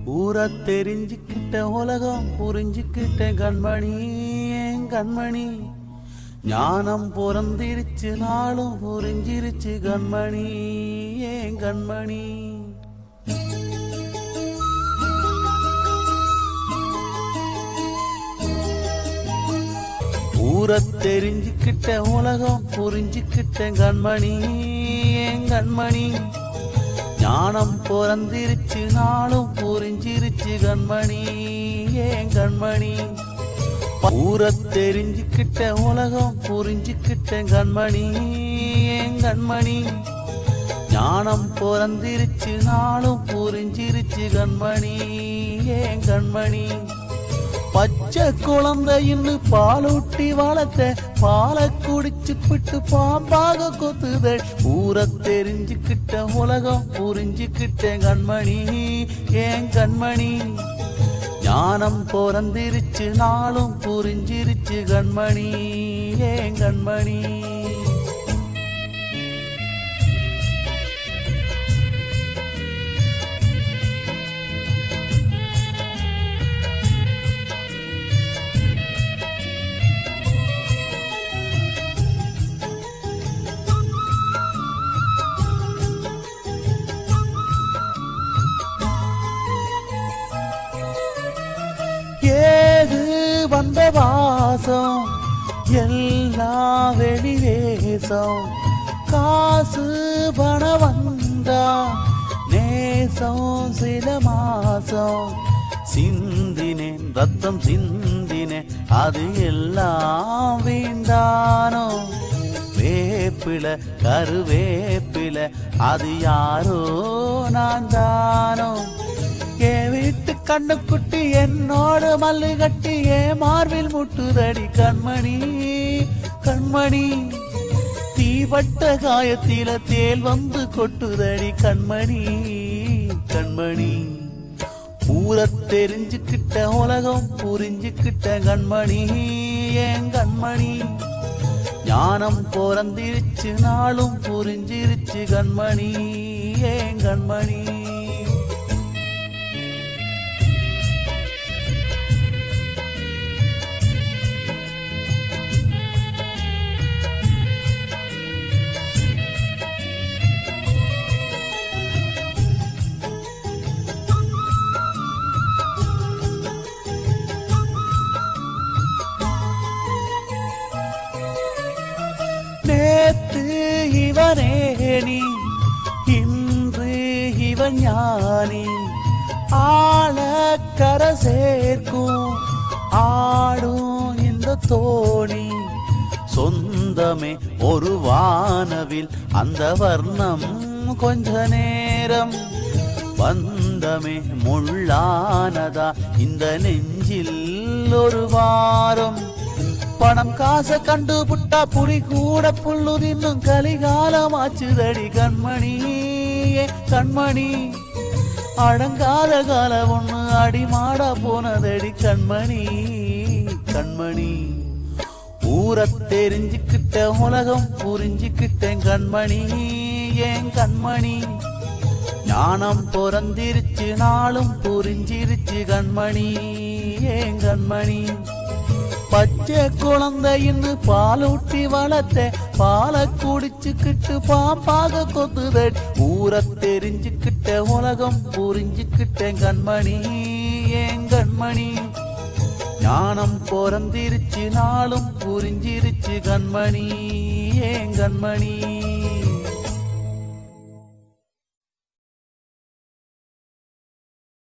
ஊரை தெரிஞ்சுக்கிட்ட உலகம் புரிஞ்சுக்கிட்டேன் கண்மணி என் கண்மணி. ஞானம் பிறந்திருச்சு நாளும் புரிஞ்சிருச்சு கண்மணி என் கண்மணி. ஊரை தெரிஞ்சுக்கிட்ட உலகம் புரிஞ்சுக்கிட்டேன் கண்மணி என் கண்மணி. ஞானம் பிறந்திருச்சு நாளும் புரிஞ்சிருச்சு கண்மணி என் கண்மணி. ஊரை தெரிஞ்சுக்கிட்ட உலகம் புரிஞ்சுக்கிட்டேன் கண்மணி என் கண்மணி. ஞானம் பிறந்திருச்சு நாளும் புரிஞ்சிருச்சு கண்மணி என் கண்மணி. பச்சை குழந்தைன்னு பாலூட்டி வளர்த்த பாலை குடிச்சு பிட்டு பாம்பாக கொத்துதல். ஊரை தெரிஞ்சுக்கிட்ட உலகம் புரிஞ்சுக்கிட்டேன் கண்மணி என் கண்மணி. ஞானம் பிறந்திருச்சு நாளும் புரிஞ்சிருச்சு கண்மணி என் கண்மணி. ஏது வந்த வாசம் எல்லாம் வெளிவேசம். காசு பண வந்தா நேசம் சில மாசம். சிந்தினேன் ரத்தம் சிந்தினேன் அது எல்லாம் வீண்டானோ. வேப்பில கருவேப்பில அது யாரோ நான் தானோ. என் வீட்டு கண்ணுக்குட்டி என்னோட மல்லு கட்டி என் மார்பில் முட்டுதடி கண்மணி கண்மணி. தீபட்ட காயத்தில தேல் வந்து கொட்டுதடி கண்மணி கண்மணி. ஊரை தெரிஞ்சுக்கிட்ட உலகம் புரிஞ்சுக்கிட்ட கண்மணி என் கண்மணி. ஞானம் பிறந்திருச்சு நாளும் புரிஞ்சிருச்சு கண்மணி என் கண்மணி. நேத்து இவனேனி இன்று இவன் ஞானி. ஆழக்கர சேர்க்கும் ஆடும் இந்த தோணி. சொந்தமே ஒரு வானவில் அந்த வர்ணம் கொஞ்ச நேரம். பந்தமே முள்ளானதா இந்த நெஞ்சில் ஒரு வாரம். பணம் காசை கண்டு புட்டா புலி கூட புல்லு தின்னும் கலிகாலம் ஆச்சுதடி கண்மணி கண்மணி. அடங்காத கால ஒண்ணு அடிமாடா போனதடி கண்மணி கண்மணி. ஊரை தெரிஞ்சுக்கிட்ட உலகம் புரிஞ்சுக்கிட்டேன் கண்மணி என் கண்மணி. ஞானம் பிறந்திருச்சு நாளும் புரிஞ்சிருச்சு கண்மணி என் கண்மணி. பச்சை குழந்தைன்னு பாலூட்டி வளர்த்த பாலை குடிச்சுக்கிட்டு பாம்பாக கொத்துதல். ஊரை தெரிஞ்சுக்கிட்ட உலகம் புரிஞ்சுக்கிட்டேன் கண்மணி என் கண்மணி. ஞானம் பிறந்திருச்சு நாளும் புரிஞ்சிருச்சு கண்மணி என் கண்மணி.